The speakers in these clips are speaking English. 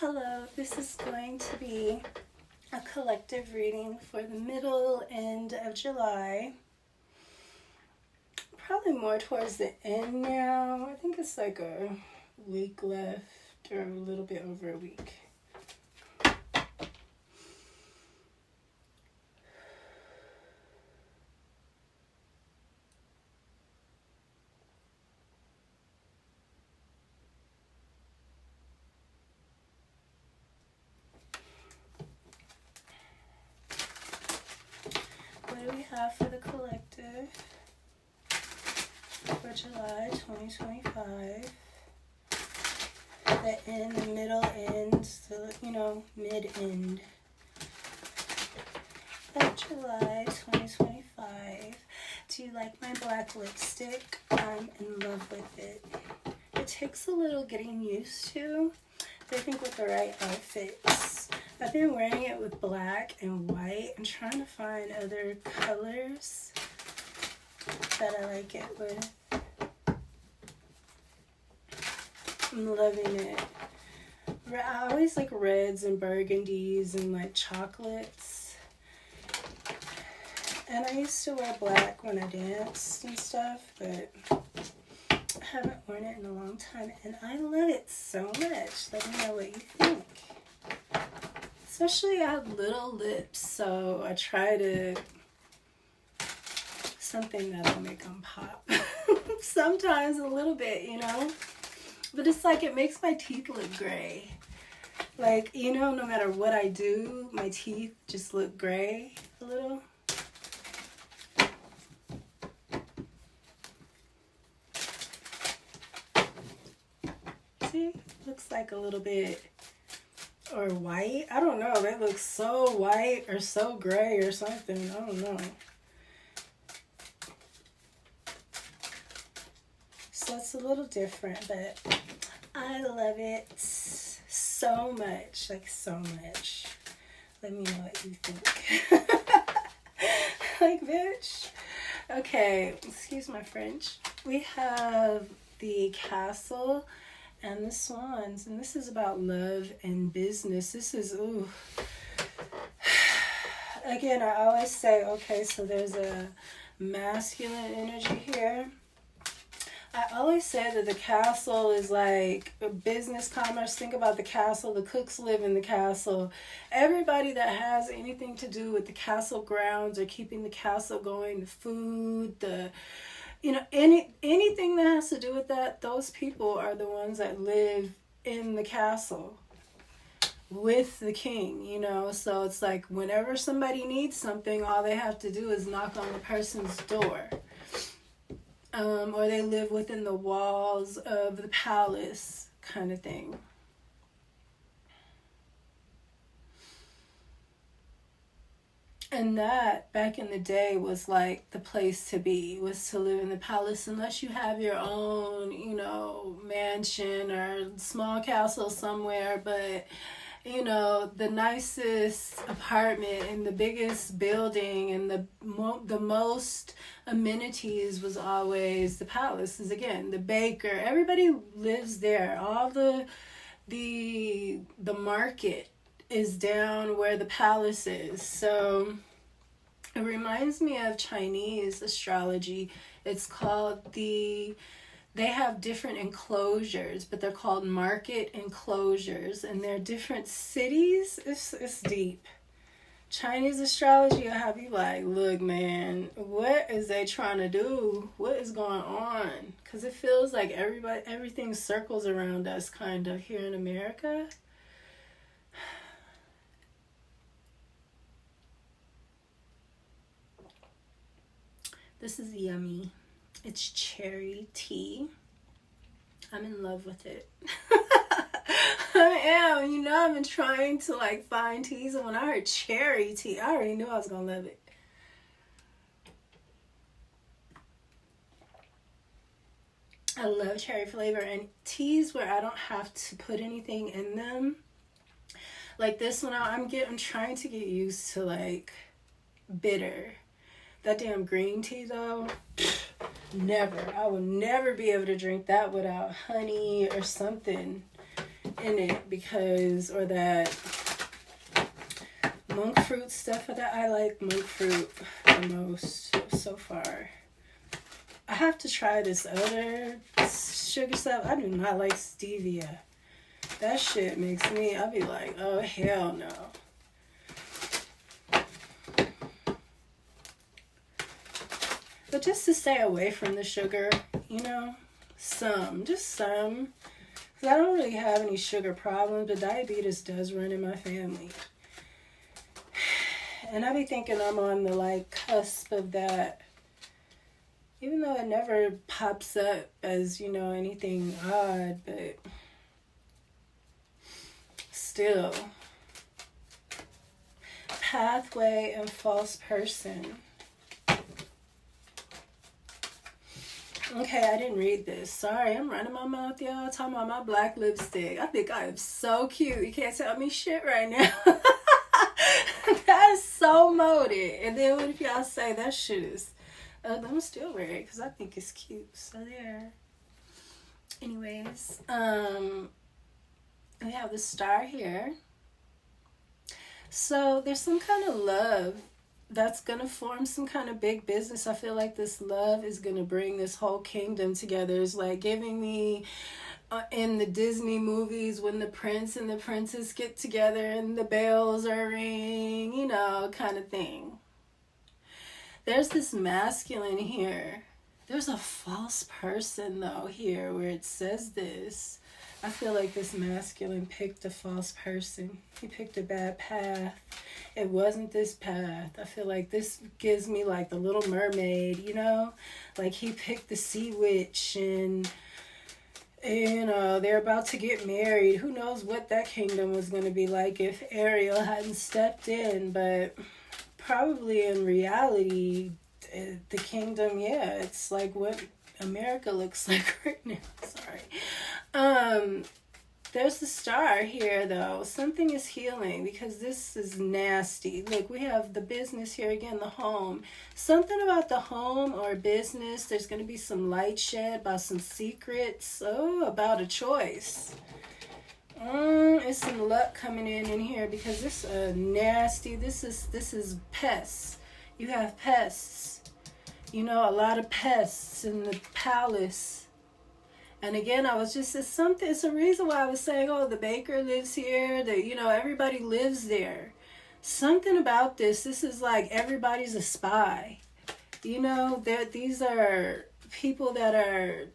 Hello, this is going to be a collective reading for the middle end of July. Probably more towards the end now. I think it's like a week left or a little bit over a week. What do we have for the collective for July 2025? The end, the middle end, so, mid-end of July 2025. Do you like my black lipstick? I'm in love with it. It takes a little getting used to, but I think with the right outfits. I've been wearing it with black and white. I'm trying to find other colors that I like it with. I'm loving it. I always like reds and burgundies and like chocolates. And I used to wear black when I danced and stuff, but I haven't worn it in a long time. And I love it so much. Let me know what you think. Especially I have little lips, so I try to something that'll make them pop. Sometimes a little bit, but it's like it makes my teeth look gray. Like, no matter what I do, my teeth just look gray a little. See, looks like a little bit. Or white. I don't know. That looks so white or so gray or something. I don't know. So it's a little different, but I love it so much. Like, so much. Let me know what you think. Like, bitch. Okay. Excuse my French. We have the castle and the swans, and this is about love and business. This is, ooh. Again, I always say, okay, so there's a masculine energy here. I always say that the castle is like a business, commerce. Think about the castle. The cooks live in the castle. Everybody that has anything to do with the castle grounds or keeping the castle going, the food, anything that has to do with that, those people are the ones that live in the castle with the king, So it's like whenever somebody needs something, all they have to do is knock on the person's door. Or they live within the walls of the palace kind of thing. And that, back in the day, was like the place to be, was to live in the palace, unless you have your own, mansion or small castle somewhere. But, the nicest apartment and the biggest building and the most amenities was always the palace. Is again, the baker, everybody lives there. All the market is down where the palace is. So it reminds me of Chinese astrology. It's called they have different enclosures, but they're called market enclosures, and they're different cities. It's deep. Chinese astrology will have you like, look, man, what is they trying to do? What is going on? Because it feels like everything circles around us kind of here in America. This is yummy. It's cherry tea. I'm in love with it. I am. I've been trying to find teas, and when I heard cherry tea, I already knew I was going to love it. I love cherry flavor, and teas where I don't have to put anything in them. Like this one, I'm trying to get used to bitter. That damn green tea though, never. I will never be able to drink that without honey or something in it because, or that monk fruit stuff, that I like monk fruit the most so far. I have to try this other sugar stuff. I do not like stevia. That shit makes me, I'll be like, oh hell no. But just to stay away from the sugar, you know, just some. Because I don't really have any sugar problems, but diabetes does run in my family. And I be thinking I'm on the like cusp of that. Even though it never pops up as, you know, anything odd, but still. Pathway and false person. Okay, I didn't read this. Sorry, I'm running my mouth, y'all. Talking about my black lipstick. I think I am so cute. You can't tell me shit right now. That is so molded. And then what if y'all say that shit is... I'm still wear it because I think it's cute. So there. Anyways, we have the star here. So there's some kind of love that's going to form some kind of big business. I feel like this love is going to bring this whole kingdom together. It's like giving me in the Disney movies when the prince and the princess get together and the bells are ringing, you know, kind of thing. There's this masculine here. There's a false person, though, here where it says this. I feel like this masculine picked a false person. He picked a bad path. It wasn't this path. I feel like this gives me like the Little Mermaid, you know? Like he picked the sea witch and, you know, they're about to get married. Who knows what that kingdom was going to be like if Ariel hadn't stepped in, but... Probably in reality, the kingdom, yeah, it's like what America looks like right now. Sorry. There's the star here, though. Something is healing because this is nasty. Look, we have the business here again, the home. Something about the home or business. There's going to be some light shed about some secrets. Oh, about a choice. It's some luck coming in here because this nasty. This is pests. You have pests. You know, a lot of pests in the palace. And again, it's a reason why I was saying, oh, the baker lives here. You know, everybody lives there. Something about this is like everybody's a spy. You know, these are people that are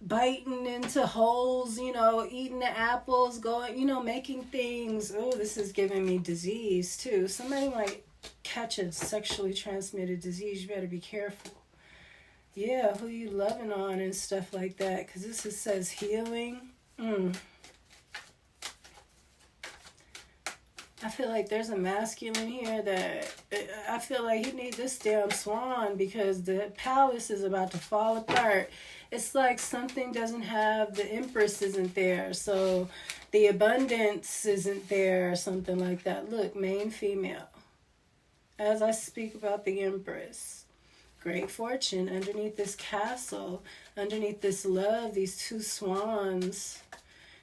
biting into holes, you know, eating the apples, going, you know, making things. Oh, this is giving me disease too. Somebody might catch a sexually transmitted disease. You better be careful. Yeah, who you loving on and stuff like that. Because this says healing. I feel like there's a masculine here that I feel like he needs this damn swan because the palace is about to fall apart. It's like something doesn't have, the Empress isn't there, so the abundance isn't there or something like that. Look, main female. As I speak about the Empress, great fortune underneath this castle, underneath this love, these two swans,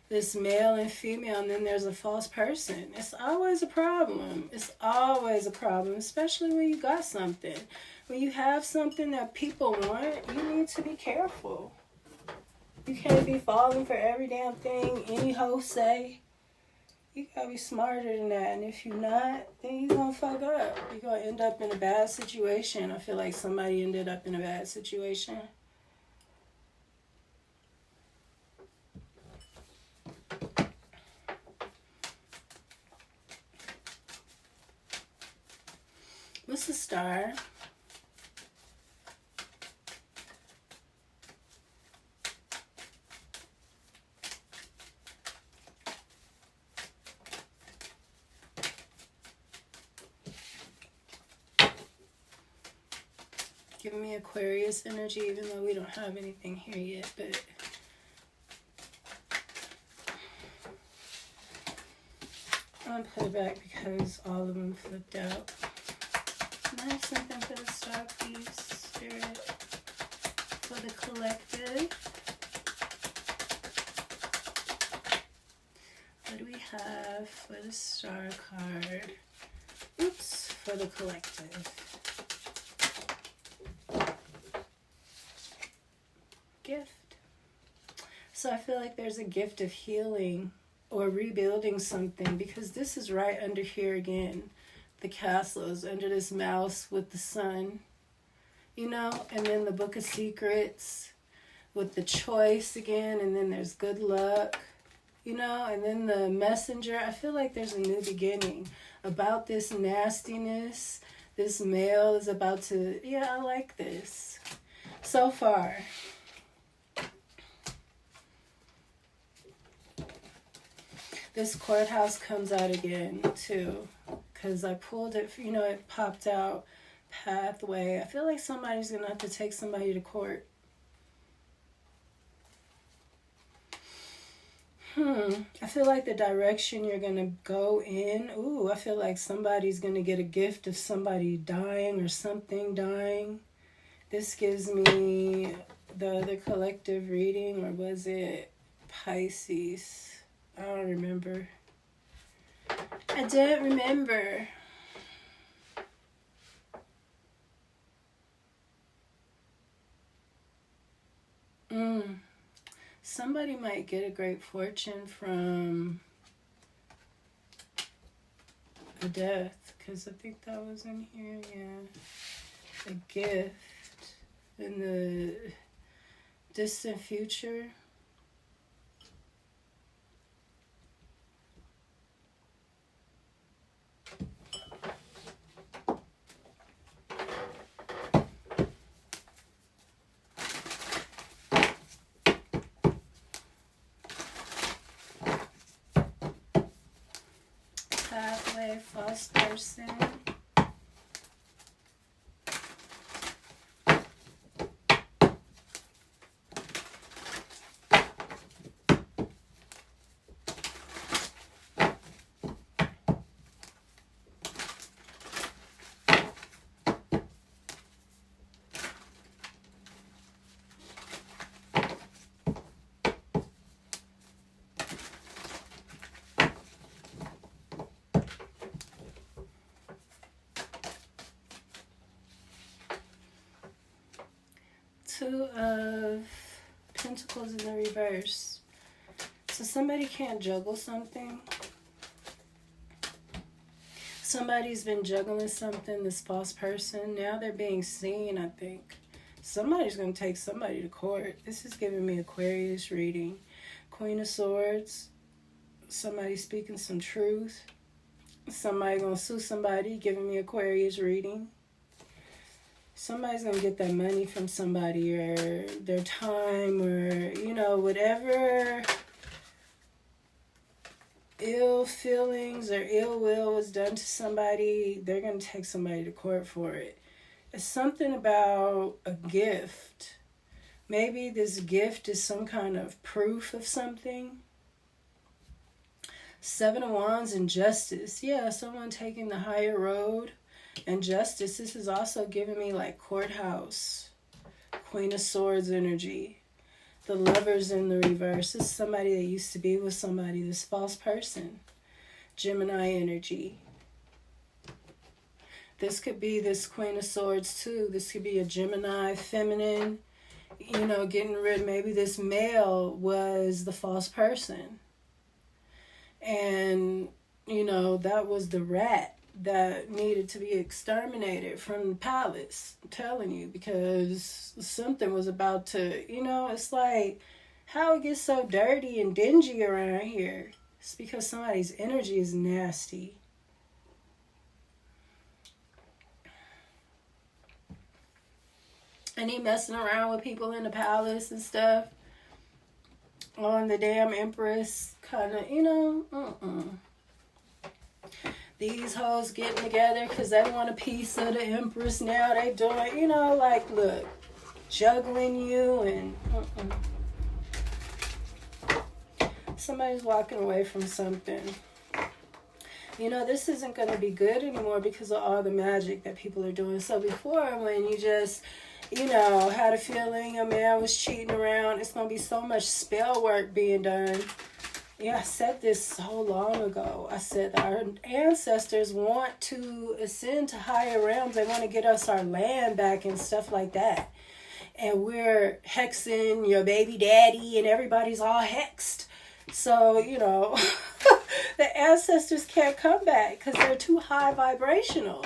this male and female, and then there's a false person. It's always a problem. It's always a problem, especially when you got something. When you have something that people want, you need to be careful. You can't be falling for every damn thing any host say. You gotta be smarter than that. And if you're not, then you're gonna fuck up. You're gonna end up in a bad situation. I feel like somebody ended up in a bad situation. What's the star? Giving me Aquarius energy, even though we don't have anything here yet, but I'm gonna put it back because all of them flipped out. Can I have something for the star, please, Spirit? For the collective. what do we have for the star card? Oops, for the collective. Gift. So I feel like there's a gift of healing or rebuilding something, because this is right under here again. The castle is under this mouse with the sun, you know, and then the Book of Secrets with the choice again, and then there's good luck, you know, and then the messenger. I feel like there's a new beginning about this nastiness. This male is about to, yeah, I like this so far. This courthouse comes out again too, because I pulled it, you know, it popped out. Pathway. I feel like somebody's gonna have to take somebody to court. I feel like the direction you're gonna go in. Ooh, I feel like somebody's gonna get a gift of somebody dying or something dying. This gives me the other collective reading, or was it Pisces? I don't remember. I don't remember. Somebody might get a great fortune from a death, because I think that was in here, yeah. A gift in the distant future. Pathway, false person. Two of Pentacles in the reverse. So somebody can't juggle something. Somebody's been juggling something, this false person. Now they're being seen, I think. Somebody's going to take somebody to court. This is giving me Aquarius reading. Queen of Swords. Somebody speaking some truth. Somebody going to sue somebody, giving me Aquarius reading. Somebody's going to get that money from somebody, or their time, or, you know, whatever ill feelings or ill will was done to somebody, they're going to take somebody to court for it. It's something about a gift. Maybe this gift is some kind of proof of something. Seven of Wands and Justice. Yeah, someone taking the higher road. And Justice, this is also giving me like courthouse. Queen of Swords energy. The Lovers in the reverse. This is somebody that used to be with somebody, this false person. Gemini energy. This could be this Queen of Swords too. This could be a Gemini, feminine, you know, getting rid. Maybe this male was the false person. And, you know, that was the rat that needed to be exterminated from the palace. I'm telling you, because something was about to, you know, it's like how it gets so dirty and dingy around here. It's because somebody's energy is nasty. And he messing around with people in the palace and stuff. On the damn Empress, kind of, you know, These hoes getting together because they want a piece of the Empress now. They doing, you know, like, look, juggling you and somebody's walking away from something. You know, this isn't going to be good anymore because of all the magic that people are doing. So before, when you just, you know, had a feeling a man was cheating around, it's going to be so much spell work being done. Yeah, I said this so long ago. I said our ancestors want to ascend to higher realms. They want to get us our land back and stuff like that. And we're hexing your baby daddy and everybody's all hexed. So, you know, the ancestors can't come back because they're too high vibrational.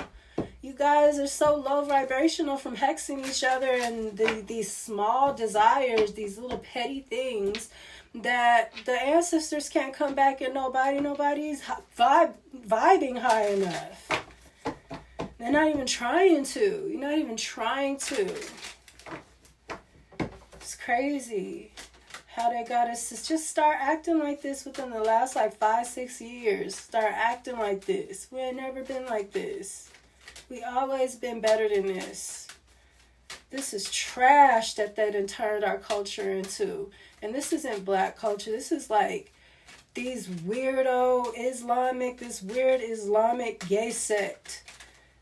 You guys are so low vibrational from hexing each other and these small desires, these little petty things, that the ancestors can't come back and nobody's vibing high enough. They're not even trying to. You're not even trying to. It's crazy how they got us to just start acting like this within the last like 5-6 years. Start acting like this. We ain't never been like this. We always been better than this. This is trash that they done turned our culture into. And this isn't black culture. This is like these weirdo this weird Islamic gay sect.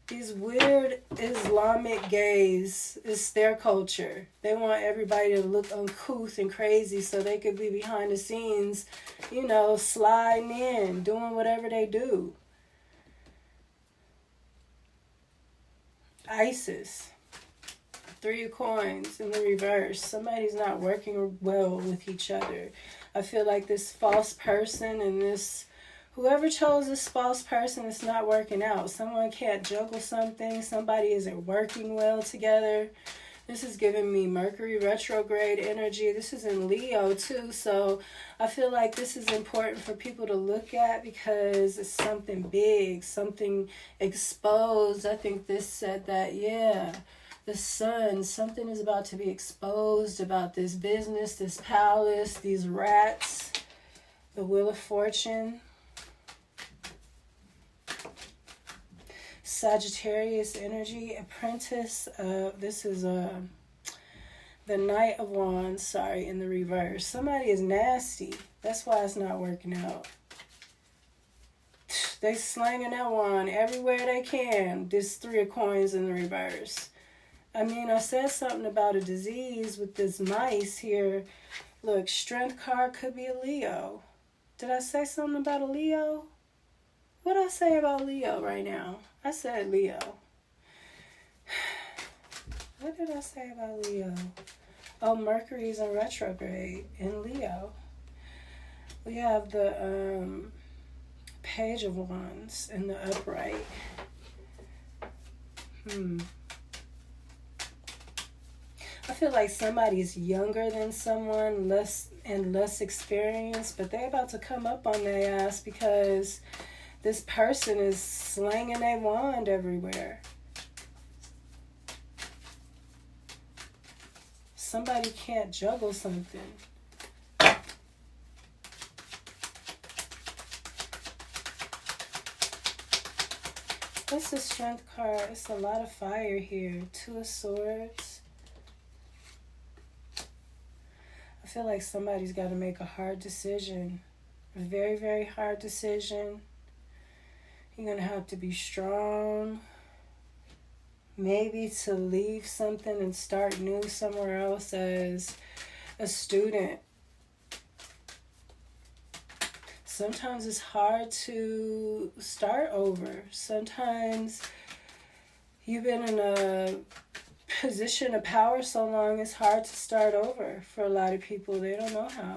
These weird Islamic gays, it's their culture. They want everybody to look uncouth and crazy so they could be behind the scenes, you know, sliding in, doing whatever they do. ISIS. 3 of coins in the reverse. Somebody's not working well with each other. I feel like this false person and this, whoever chose this false person, it's not working out. Someone can't juggle something. Somebody isn't working well together. This is giving me Mercury retrograde energy. This is in Leo too. So I feel like this is important for people to look at because it's something big, something exposed. I think this said that, yeah. The sun, something is about to be exposed about this business, this palace, these rats, the Wheel of Fortune. Sagittarius energy, Apprentice. This is the Knight of Wands, in the reverse. Somebody is nasty. That's why it's not working out. They slanging that wand everywhere they can. This 3 of coins in the reverse. I mean, I said something about a disease with this mice here. Look, strength card could be a Leo. Did I say something about a Leo? What did I say about Leo right now? I said Leo. What did I say about Leo? Oh, Mercury's in retrograde in Leo. We have the Page of Wands in the upright. I feel like somebody's younger than someone, less experienced, but they're about to come up on their ass because this person is slanging a wand everywhere. Somebody can't juggle something. What's the strength card? It's a lot of fire here. 2 of Swords. I feel like somebody's got to make a hard decision. A very, very hard decision. You're going to have to be strong. Maybe to leave something and start new somewhere else as a student. Sometimes it's hard to start over. Sometimes you've been in a position of power so long, it's hard to start over for a lot of people. They don't know how.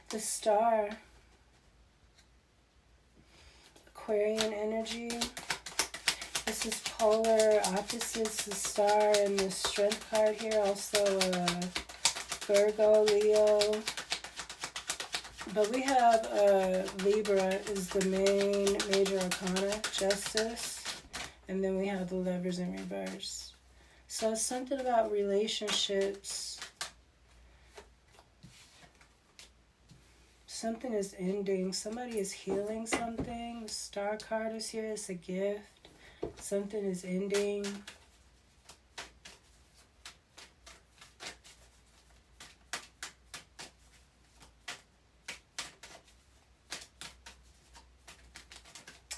The Star. Aquarian energy. This is polar opposites, the Star and the Strength card here. Also Virgo, Leo. But we have Libra is the main Major Arcana, Justice. And then we have the Lovers in reverse. So it's something about relationships. Something is ending. Somebody is healing something. The Star card is here. It's a gift. Something is ending.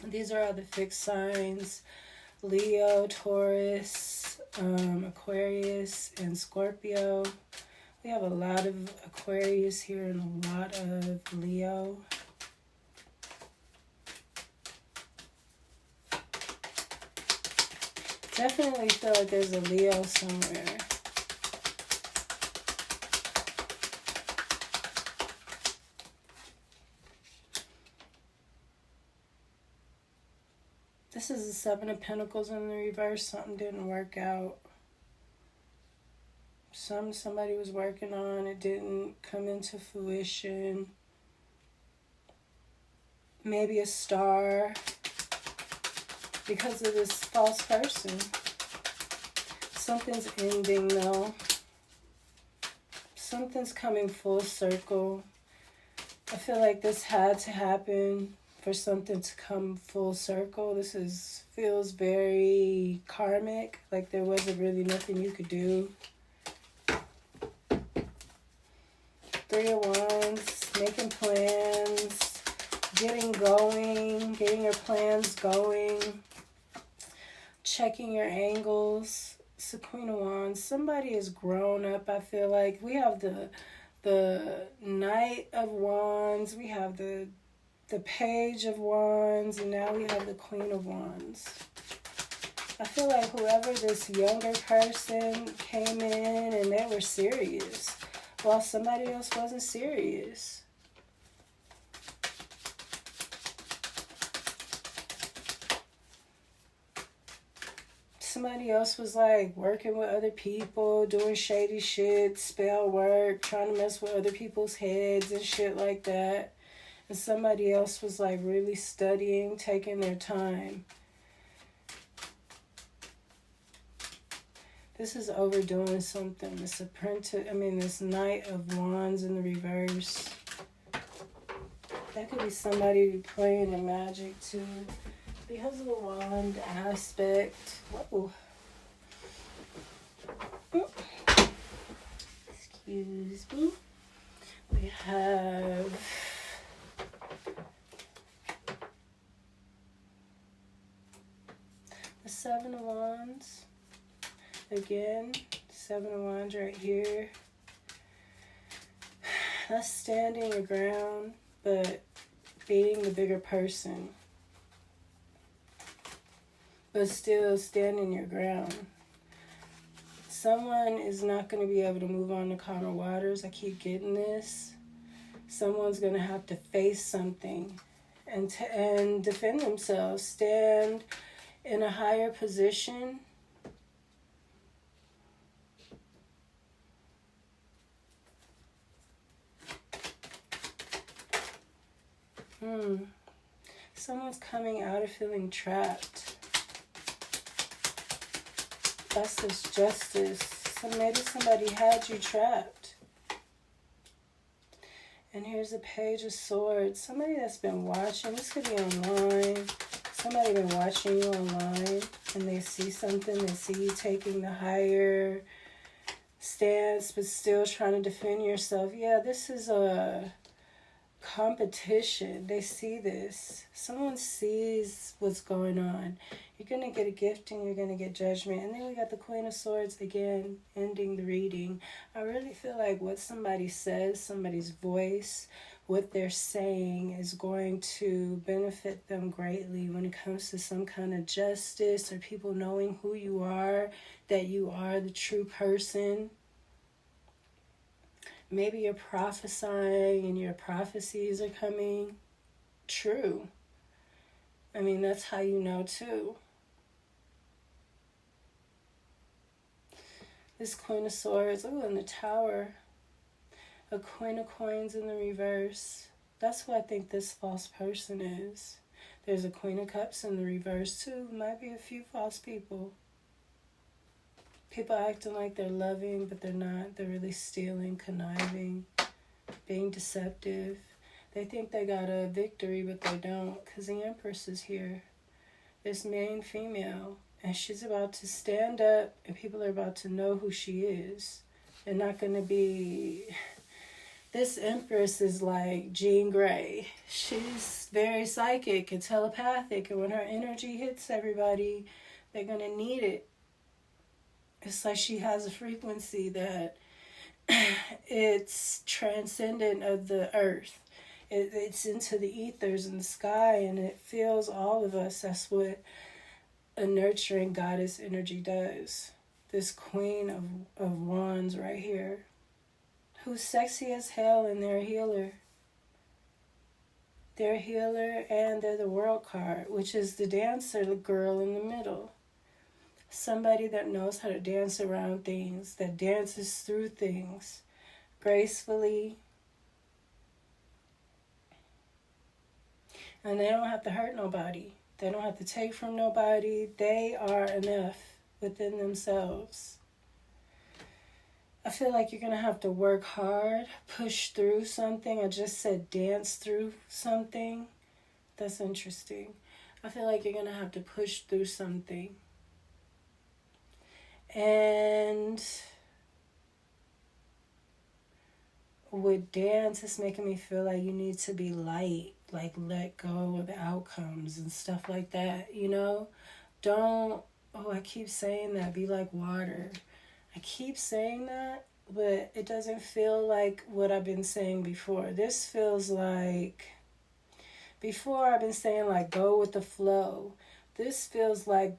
These are all the fixed signs: Leo, Taurus, Aquarius, and Scorpio. We have a lot of Aquarius here and a lot of Leo. Definitely feel like there's a Leo somewhere. This is the Seven of Pentacles in the reverse. Something didn't work out. Somebody was working on, it didn't come into fruition. Maybe a star because of this false person. Something's ending though. Something's coming full circle. I feel like this had to happen for something to come full circle. This feels very karmic, like there wasn't really nothing you could do. Three of Wands, making plans, getting going, getting your plans going, checking your angles. It's the Queen of Wands. Somebody is grown up, I feel like. We have the Knight of Wands, we have the Page of Wands, and now we have the Queen of Wands. I feel like whoever this younger person came in and they were serious, while somebody else wasn't serious. Somebody else was like working with other people, doing shady shit, spell work, trying to mess with other people's heads and shit like that. And somebody else was like really studying, taking their time. This is overdoing something. This Knight of Wands in the reverse. That could be somebody playing in magic too. Because of the wand aspect. Whoa. Excuse me. We have the Seven of Wands. Again, Seven of Wands right here. That's standing your ground, but being the bigger person. But still standing your ground. Someone is not going to be able to move on to calmer waters. I keep getting this. Someone's going to have to face something and defend themselves. Stand in a higher position. Someone's coming out of feeling trapped. That's this justice. So maybe somebody had you trapped. And here's a Page of Swords. Somebody that's been watching. This could be online. Somebody been watching you online and they see something. They see you taking the higher stance but still trying to defend yourself. Yeah, this is a competition. They see this. Someone sees what's going on. You're going to get a gift and you're going to get judgment. And then we got the Queen of Swords again, ending the reading. I really feel like what somebody says, somebody's voice, what they're saying is going to benefit them greatly when it comes to some kind of justice or people knowing who you are, that you are the true person. Maybe you're prophesying and your prophecies are coming true. I mean, that's how you know too. This Queen of Swords, ooh, and the Tower. A Queen of Coins in the reverse. That's who I think this false person is. There's a Queen of Cups in the reverse too. Might be a few false people. People acting like they're loving, but they're not. They're really stealing, conniving, being deceptive. They think they got a victory, but they don't, because the Empress is here. This main female, and she's about to stand up, and people are about to know who she is. They're not going to be This Empress is like Jean Grey. She's very psychic and telepathic, and when her energy hits everybody, they're going to need it. It's like she has a frequency that it's transcendent of the earth. It's into the ethers and the sky, and it fills all of us. That's what a nurturing goddess energy does. This Queen of Wands right here, who's sexy as hell, and they're a healer. They're a healer, and they're the World card, which is the dancer, the girl in the middle. Somebody that knows how to dance around things, that dances through things gracefully. And they don't have to hurt nobody. They don't have to take from nobody. They are enough within themselves. I feel like you're going to have to work hard, push through something. I just said dance through something. That's interesting. I feel like you're going to have to push through something. And with dance, it's making me feel like you need to be light. Like, let go of the outcomes and stuff like that, you know? I keep saying that, be like water. I keep saying that, but it doesn't feel like what I've been saying before. This feels like, before I've been saying like, go with the flow. This feels like,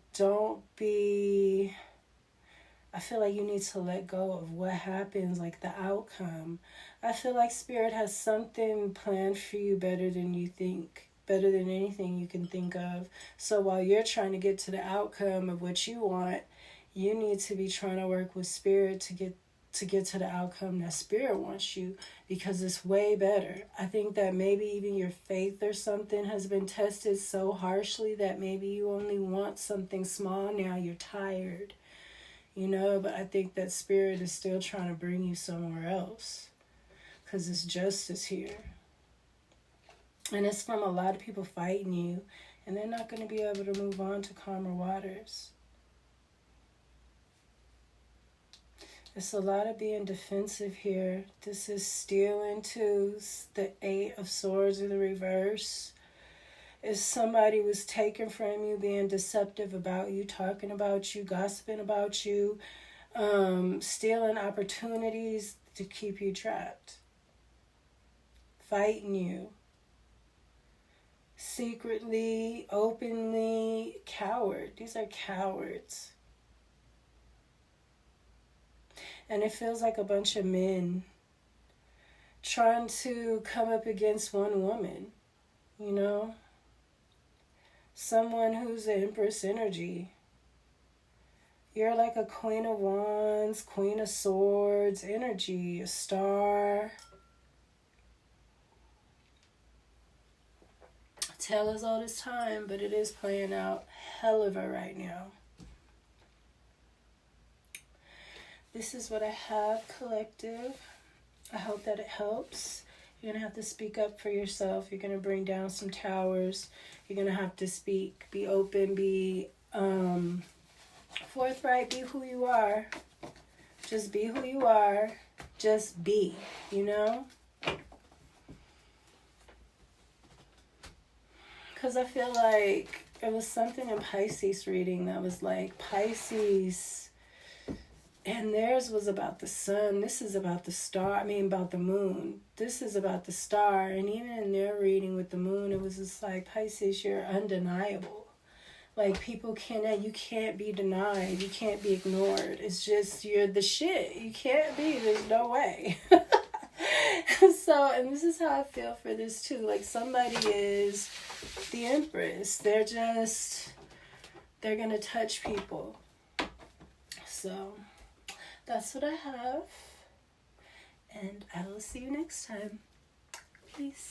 I feel like you need to let go of what happens, like the outcome. I feel like Spirit has something planned for you better than you think, better than anything you can think of. So while you're trying to get to the outcome of what you want, you need to be trying to work with Spirit to get to the outcome that Spirit wants you, because it's way better. I think that maybe even your faith or something has been tested so harshly that maybe you only want something small now. You're tired. You know, but I think that Spirit is still trying to bring you somewhere else, because it's justice here. And it's from a lot of people fighting you, and they're not going to be able to move on to calmer waters. It's a lot of being defensive here. This is stealing twos, the 8 of Swords in the reverse. If somebody was taken from you, being deceptive about you, talking about you, gossiping about you, stealing opportunities to keep you trapped, fighting you, secretly, openly, coward. These are cowards. And it feels like a bunch of men trying to come up against one woman, you know? Someone who's the Empress energy. You're like a Queen of Wands, Queen of Swords energy, a star. Tale as old as time, but it is playing out hell of a right now. This is what I have, collective. I hope that it helps. You're going to have to speak up for yourself. You're going to bring down some towers. You're going to have to speak, be open, be forthright, be who you are. Just be who you are. Just be, you know? Because I feel like it was something in Pisces reading that was like, Pisces, and theirs was about the sun. This is about the star. about the moon. This is about the star. And even in their reading with the moon, it was just like, Pisces, you're undeniable. Like, you can't be denied. You can't be ignored. It's just, you're the shit. You can't be. There's no way. So, and this is how I feel for this too. Like, somebody is the Empress. They're going to touch people. So, that's what I have. And I will see you next time. Peace.